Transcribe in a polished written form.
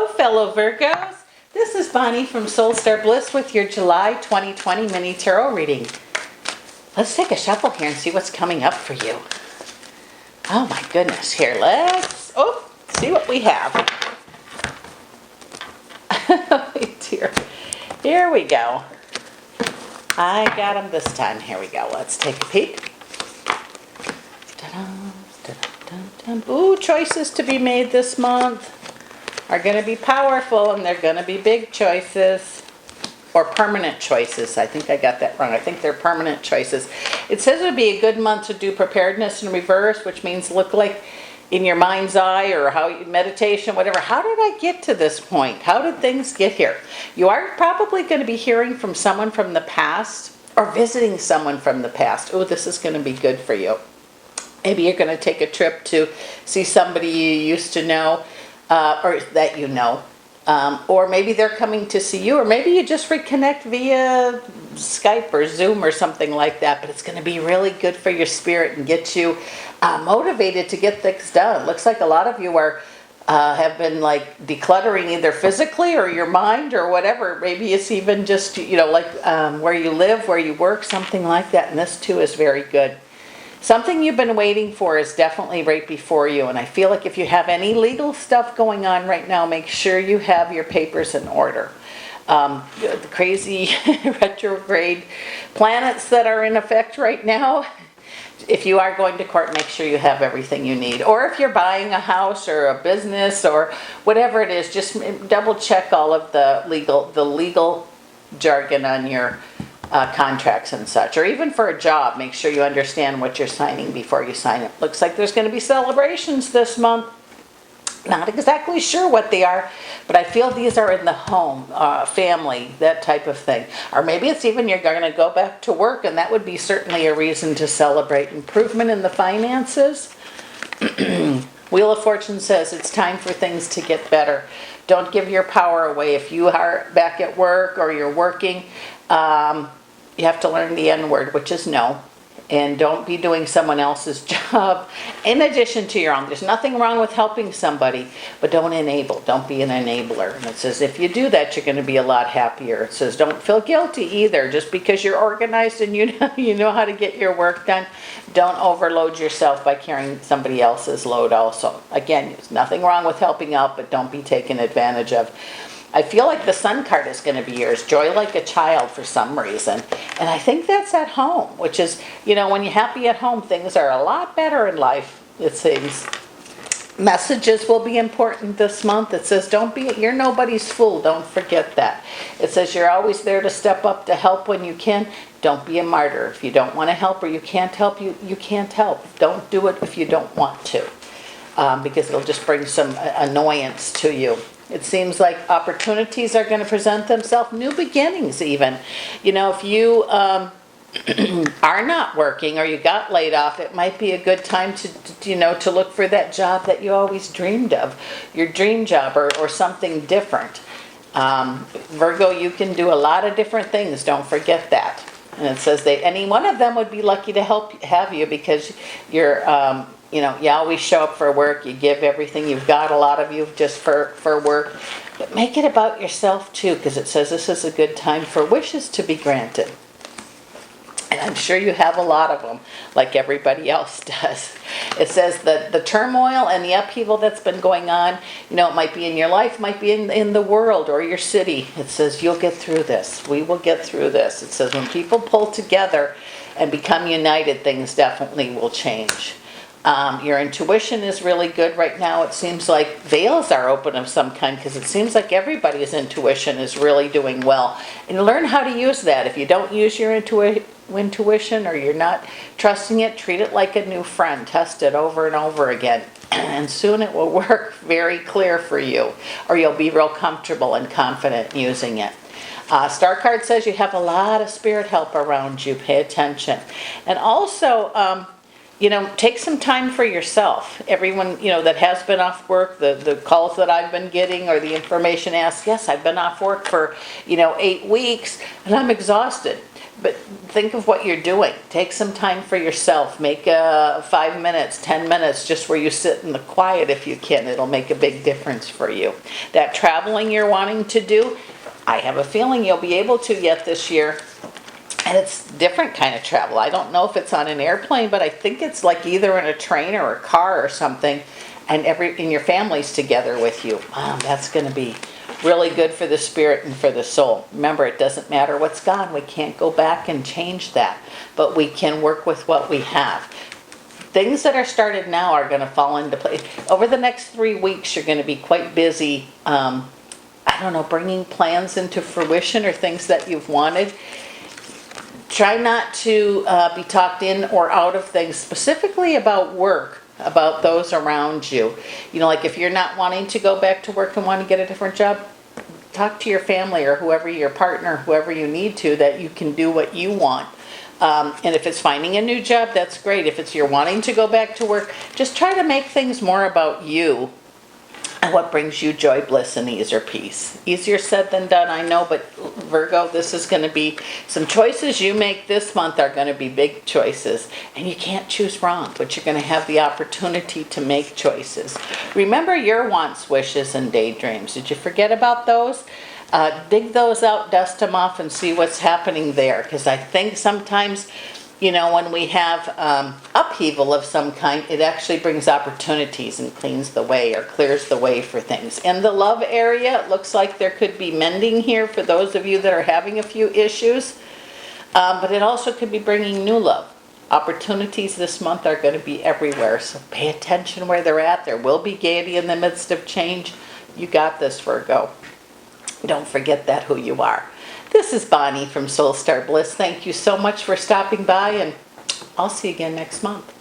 Hello, fellow Virgos. This is Bonnie from Soul Star Bliss with your July 2020 mini tarot reading. Let's take a shuffle here and see what's coming up for you. Oh my goodness. Here, let's see what we have. Oh dear. Here we go. I got them this time. Here we go. Let's take a peek. Ooh, choices to be made this month are going to be powerful, and they're going to be big choices or permanent choices. I think I got that wrong. I think they're permanent choices. It says it would be a good month to do preparedness in reverse, which means look like in your mind's eye or meditation, whatever. How did I get to this point? How did things get here? You are probably going to be hearing from someone from the past or visiting someone from the past. Oh, this is going to be good for you. Maybe you're going to take a trip to see somebody you used to know, or that you know. Or maybe they're coming to see you, or maybe you just reconnect via Skype or Zoom or something like that. But it's going to be really good for your spirit and get you motivated to get things done. Looks like a lot of you are have been like decluttering either physically or your mind or whatever. Maybe it's even just, like where you live, where you work, something like that. And this too is very good. Something you've been waiting for is definitely right before you, and I feel like if you have any legal stuff going on right now, make sure you have your papers in order. The crazy retrograde planets that are in effect right now, if you are going to court, make sure you have everything you need. Or if you're buying a house or a business or whatever it is, just double check all of the legal jargon on your contracts and such, or even for a job, make sure you understand what you're signing before you sign it. Looks like there's going to be celebrations this month. Not exactly sure what they are, but I feel these are in the home, family, that type of thing. Or maybe it's even you're going to go back to work, and that would be certainly a reason to celebrate. Improvement in the finances. Wheel of Fortune says it's time for things to get better. Don't give your power away. If you are back at work or you're working, you have to learn the N word, which is no. And don't be doing someone else's job in addition to your own. There's nothing wrong with helping somebody, but don't enable. Don't be an enabler. And it says if you do that, you're going to be a lot happier. It says don't feel guilty either. Just because you're organized and you know how to get your work done, don't overload yourself by carrying somebody else's load also. Again, there's nothing wrong with helping out, but don't be taken advantage of. I feel like the Sun card is going to be yours. Joy like a child for some reason. And I think that's at home, which is, when you're happy at home, things are a lot better in life, it seems. Messages will be important this month. It says, you're nobody's fool. Don't forget that. It says you're always there to step up to help when you can. Don't be a martyr. If you don't want to help or you can't help, you can't help. Don't do it if you don't want to, because it'll just bring some annoyance to you. It seems like opportunities are going to present themselves, new beginnings even. If you are not working or you got laid off, it might be a good time to look for that job that you always dreamed of, your dream job or something different. Virgo, you can do a lot of different things. Don't forget that. And it says that any one of them would be lucky to have you because you're you always show up for work, you give everything you've got, a lot of you just for work. But make it about yourself too, because it says this is a good time for wishes to be granted. And I'm sure you have a lot of them, like everybody else does. It says that the turmoil and the upheaval that's been going on, it might be in your life, might be in the world or your city. It says you'll get through this. We will get through this. It says when people pull together and become united, things definitely will change. Your intuition is really good right now. It seems like veils are open of some kind because it seems like everybody's intuition is really doing well. And learn how to use that. If you don't use your intuition or you're not trusting it, treat it like a new friend. Test it over and over again. And soon it will work very clear for you. Or you'll be real comfortable and confident using it. Star card says you have a lot of spirit help around you. Pay attention. And also, take some time for yourself. Everyone, that has been off work, the calls that I've been getting or the information asked, yes, I've been off work for, 8 weeks and I'm exhausted. But think of what you're doing. Take some time for yourself. Make 5 minutes, 10 minutes, just where you sit in the quiet if you can. It'll make a big difference for you. That traveling you're wanting to do, I have a feeling you'll be able to yet this year. And it's different kind of travel. I don't know if it's on an airplane, but I think it's like either in a train or a car or something, and your family's together with you. Wow, that's going to be really good for the spirit and for the soul. Remember, it doesn't matter what's gone. We can't go back and change that, but we can work with what we have. Things that are started now are going to fall into place. Over the next 3 weeks, you're going to be quite busy, bringing plans into fruition or things that you've wanted. Try not to be talked in or out of things, specifically about work, about those around you. Like if you're not wanting to go back to work and want to get a different job, talk to your family or whoever, your partner, whoever you need to, that you can do what you want. And if it's finding a new job, that's great. If it's you're wanting to go back to work, just try to make things more about you and what brings you joy, bliss, and ease or peace. Easier said than done, I know, but Virgo, this is going to be some choices you make this month are going to be big choices. And you can't choose wrong, but you're going to have the opportunity to make choices. Remember your wants, wishes, and daydreams. Did you forget about those? Dig those out, dust them off, and see what's happening there. Because I think sometimes, when we have upheaval of some kind, it actually brings opportunities and cleans the way or clears the way for things. In the love area, it looks like there could be mending here for those of you that are having a few issues. But it also could be bringing new love. Opportunities this month are going to be everywhere, so pay attention where they're at. There will be gaiety in the midst of change. You got this, Virgo. Don't forget that who you are. This is Bonnie from Soul Star Bliss. Thank you so much for stopping by, and I'll see you again next month.